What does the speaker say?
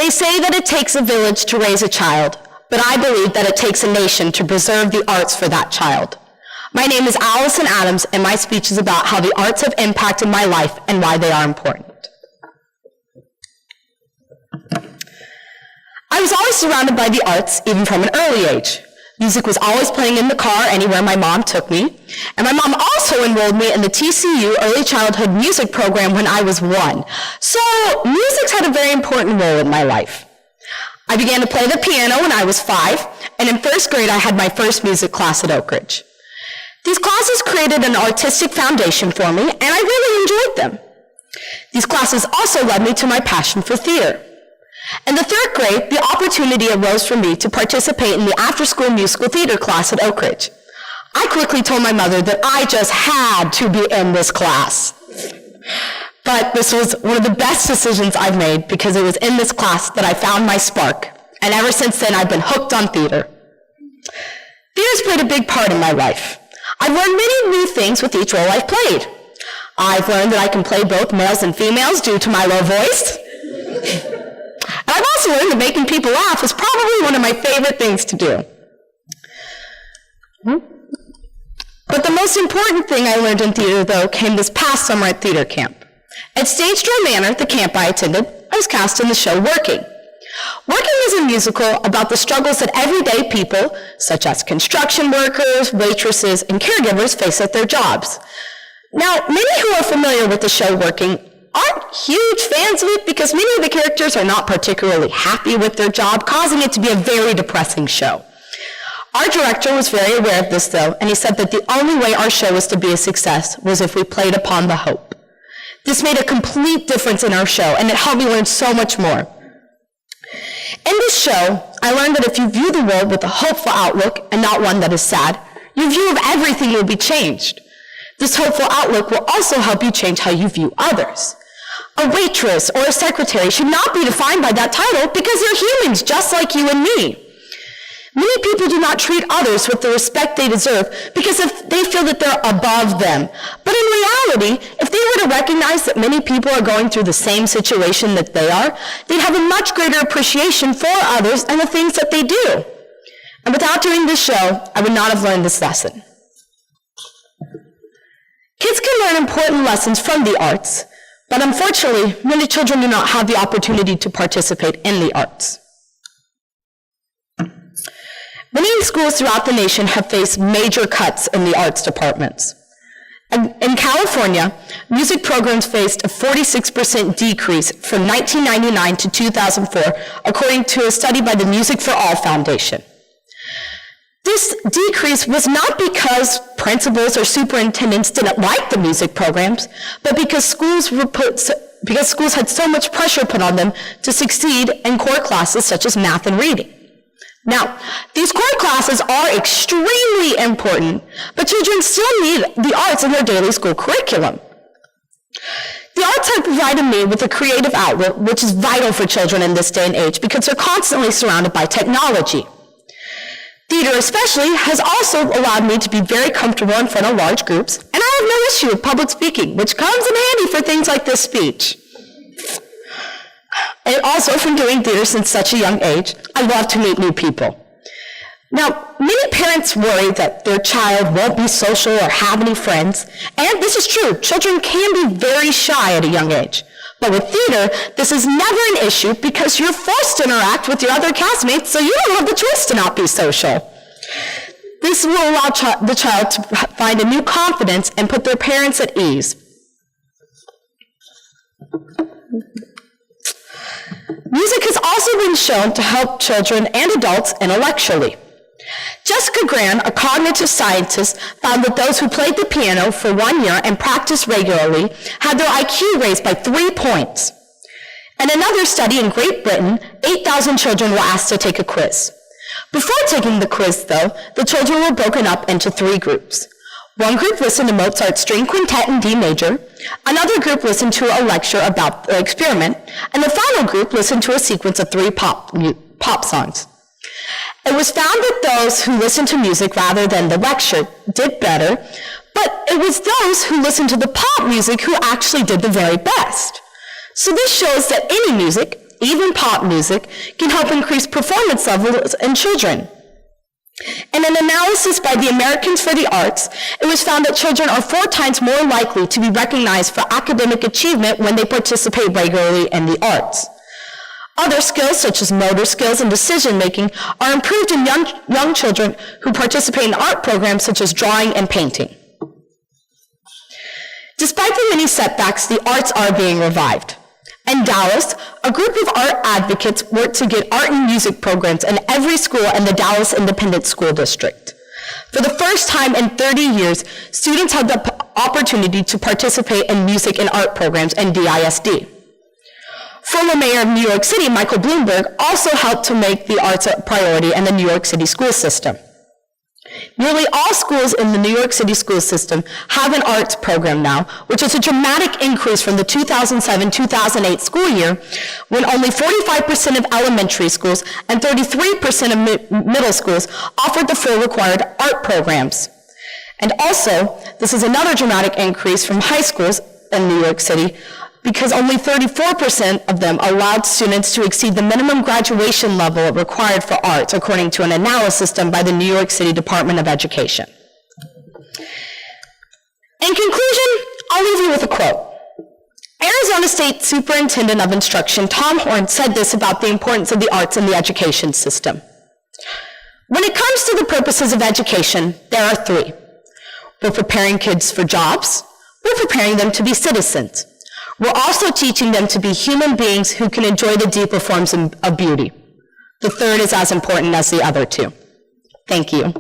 They say that it takes a village to raise a child, but I believe that it takes a nation to preserve the arts for that child. My name is Allison Adams, and my speech is about how the arts have impacted my life and why they are important. I was always surrounded by the arts, even from an early age. Music was always playing in the car anywhere my mom took me, and my mom also enrolled me in the TCU Early Childhood Music Program when I was 1. So music's had a very important role in my life. I began to play the piano when I was 5, and in first grade I had my first music class at Oakridge. These classes created an artistic foundation for me, and I really enjoyed them. These classes also led me to my passion for theater. In the 3rd grade, the opportunity arose for me to participate in the after-school musical theater class at Oakridge. I quickly told my mother that I just had to be in this class. But this was one of the best decisions I've made because it was in this class that I found my spark, and ever since then I've been hooked on theater. Theater's played a big part in my life. I've learned many new things with each role I've played. I've learned that I can play both males and females due to my low voice. And I've also learned that making people laugh is probably one of my favorite things to do. But the most important thing I learned in theater, though, came this past summer at theater camp. At Stage Door Manor, the camp I attended, I was cast in the show Working. Working is a musical about the struggles that everyday people, such as construction workers, waitresses, and caregivers, face at their jobs. Now, many who are familiar with the show Working aren't huge fans of it because many of the characters are not particularly happy with their job, causing it to be a very depressing show. Our director was very aware of this, though, and he said that the only way our show was to be a success was if we played upon the hope. This made a complete difference in our show, and it helped me learn so much more. In this show, I learned that if you view the world with a hopeful outlook and not one that is sad, your view of everything will be changed. This hopeful outlook will also help you change how you view others. A waitress or a secretary should not be defined by that title because they're humans just like you and me. Many people do not treat others with the respect they deserve because they feel that they're above them. But in reality, if they were to recognize that many people are going through the same situation that they are, they'd have a much greater appreciation for others and the things that they do. And without doing this show, I would not have learned this lesson. Kids can learn important lessons from the arts, but unfortunately, many children do not have the opportunity to participate in the arts. Many schools throughout the nation have faced major cuts in the arts departments. In California, music programs faced a 46% decrease from 1999 to 2004, according to a study by the Music for All Foundation. This decrease was not because principals or superintendents didn't like the music programs, but because schools had so much pressure put on them to succeed in core classes such as math and reading. Now, these core classes are extremely important, but children still need the arts in their daily school curriculum. The arts have provided me with a creative outlet, which is vital for children in this day and age because they're constantly surrounded by technology. Theater especially has also allowed me to be very comfortable in front of large groups, and I have no issue with public speaking, which comes in handy for things like this speech. And also from doing theater since such a young age, I love to meet new people. Now, many parents worry that their child won't be social or have any friends, and this is true. Children can be very shy at a young age. But with theater, this is never an issue because you're forced to interact with your other castmates, so you don't have the choice to not be social. This will allow the child to find a new confidence and put their parents at ease. Music has also been shown to help children and adults intellectually. Jessica Gran, a cognitive scientist, found that those who played the piano for 1 year and practiced regularly had their IQ raised by 3 points. In another study in Great Britain, 8,000 children were asked to take a quiz. Before taking the quiz, though, the children were broken up into 3 groups. One group listened to Mozart's String Quintet in D major, another group listened to a lecture about the experiment, and the final group listened to a sequence of 3 pop songs. It was found that those who listened to music rather than the lecture did better, but it was those who listened to the pop music who actually did the very best. So this shows that any music, even pop music, can help increase performance levels in children. In an analysis by the Americans for the Arts, it was found that children are 4 times more likely to be recognized for academic achievement when they participate regularly in the arts. Other skills, such as motor skills and decision-making, are improved in young children who participate in art programs such as drawing and painting. Despite the many setbacks, the arts are being revived. In Dallas, a group of art advocates worked to get art and music programs in every school in the Dallas Independent School District. For the first time in 30 years, students had the opportunity to participate in music and art programs in DISD. Former Mayor of New York City, Michael Bloomberg, also helped to make the arts a priority in the New York City school system. Nearly all schools in the New York City school system have an arts program now, which is a dramatic increase from the 2007-2008 school year, when only 45% of elementary schools and 33% of middle schools offered the full required art programs. And also, this is another dramatic increase from high schools in New York City, because only 34% of them allowed students to exceed the minimum graduation level required for arts, according to an analysis done by the New York City Department of Education. In conclusion, I'll leave you with a quote. Arizona State Superintendent of Instruction Tom Horn said this about the importance of the arts in the education system. When it comes to the purposes of education, there are 3. We're preparing kids for jobs. We're preparing them to be citizens. We're also teaching them to be human beings who can enjoy the deeper forms of beauty. The third is as important as the other 2. Thank you.